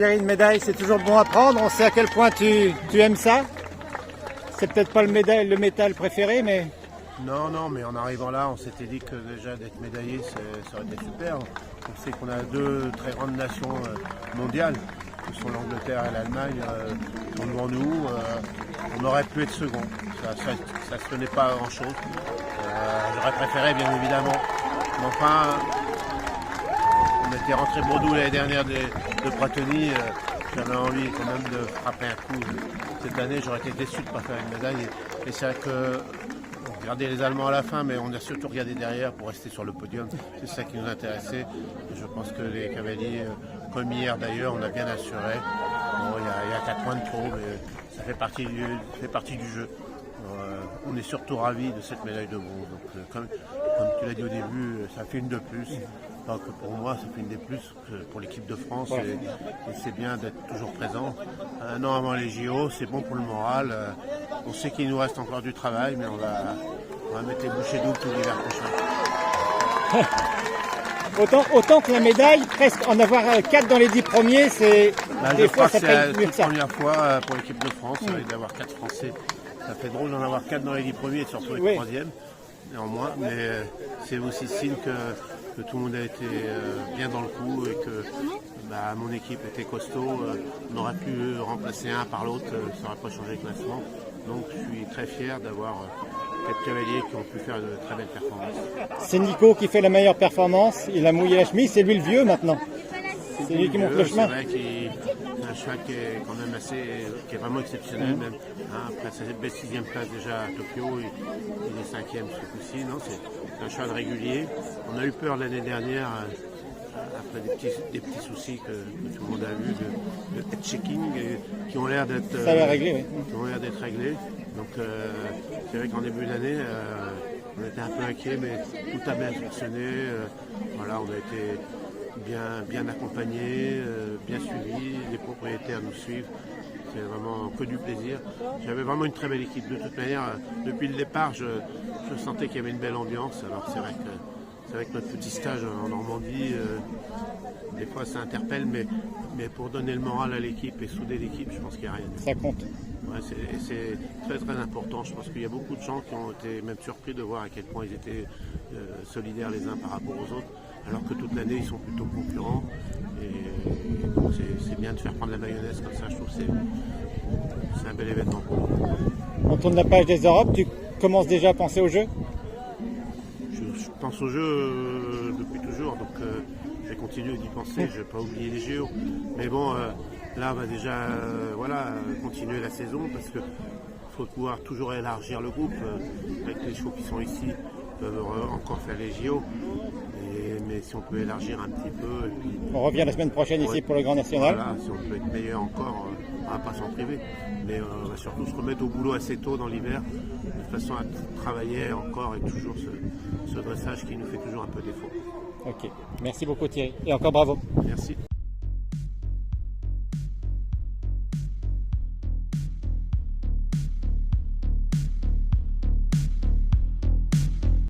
Une médaille, c'est toujours bon à prendre. On sait à quel point tu aimes ça. C'est peut-être pas le métal préféré, mais... Non, mais en arrivant là, on s'était dit que déjà d'être médaillé, ça aurait été super. On sait qu'on a deux très grandes nations mondiales, qui sont l'Angleterre et l'Allemagne, sont devant nous. On aurait pu être second. Ça se tenait pas à grand-chose. J'aurais préféré, bien évidemment. Mais enfin, on était rentré Bordeaux l'année dernière de Pratoni. J'avais envie quand même de frapper un coup. Cette année, j'aurais été déçu de ne pas faire une médaille. Et c'est vrai que on regardait les Allemands à la fin, mais on a surtout regardé derrière pour rester sur le podium. C'est ça qui nous intéressait. Et je pense que les cavaliers, comme hier d'ailleurs, on a bien assuré. Bon, il y a 4 points de trop, mais ça fait partie du jeu. On est surtout ravis de cette médaille de bronze. Donc, comme tu l'as dit au début, ça fait une de plus. Donc pour moi, ça fait une des plus pour l'équipe de France. Ouais. Et c'est bien d'être toujours présent. Un an avant les JO, c'est bon pour le moral. On sait qu'il nous reste encore du travail, mais on va mettre les bouchées doubles tout l'hiver prochain. Autant que la médaille, presque en avoir 4 dans les 10 premiers, c'est des fois ça paye mieux que ça. C'est la première fois pour l'équipe de France d'avoir 4 Français. Ça fait drôle d'en avoir 4 dans les 10 premiers et surtout les 3e, néanmoins. Mais c'est aussi signe que tout le monde a été bien dans le coup et que mon équipe était costaud. On aurait pu remplacer un par l'autre, ça n'aurait pas changé le classement. Donc je suis très fier d'avoir 4 cavaliers qui ont pu faire de très belles performances. C'est Nico qui fait la meilleure performance, il a mouillé la chemise, c'est lui le vieux maintenant. C'est lui qui monte le chemin. C'est vrai c'est un cheval qui est quand même qui est vraiment exceptionnel même. Après sa belle 6e place déjà à Tokyo, il est 5e ce coup-ci. C'est un cheval régulier. On a eu peur l'année dernière, après des petits soucis que tout le monde a vu de head-checking qui ont l'air d'être réglés. Donc c'est vrai qu'en début d'année, on était un peu inquiets, mais tout a bien fonctionné. Voilà, on a été bien accompagnés, bien suivis, les propriétaires nous suivent. C'est vraiment que du plaisir. J'avais vraiment une très belle équipe. De toute manière, depuis le départ, je sentais qu'il y avait une belle ambiance. Alors c'est vrai que notre petit stage en Normandie, des fois ça interpelle, mais pour donner le moral à l'équipe et souder l'équipe, je pense qu'il n'y a rien. Ça compte. Ouais, c'est très très important. Je pense qu'il y a beaucoup de gens qui ont été même surpris de voir à quel point ils étaient solidaires les uns par rapport aux autres, alors que toute l'année ils sont plutôt concurrents. Et donc c'est bien de faire prendre la mayonnaise comme ça. Je trouve que c'est un bel événement pour nous. On tourne la page des Europes. Tu commences déjà à penser au jeu? Je pense au jeu depuis toujours, donc je vais continuer d'y penser. Je ne vais pas oublier les JO. Mais bon, là, on va déjà continuer la saison parce qu'il faut pouvoir toujours élargir le groupe. Avec les chevaux qui sont ici, peuvent encore faire les JO. Mais si on peut élargir un petit peu. Et puis, on revient la semaine prochaine ici pour le Grand National. Voilà, si on peut être meilleur encore, on ne va pas s'en priver. Mais on va surtout se remettre au boulot assez tôt dans l'hiver, de façon à travailler encore et toujours ce dressage qui nous fait toujours un peu défaut. Ok, merci beaucoup Thierry. Et encore bravo. Merci.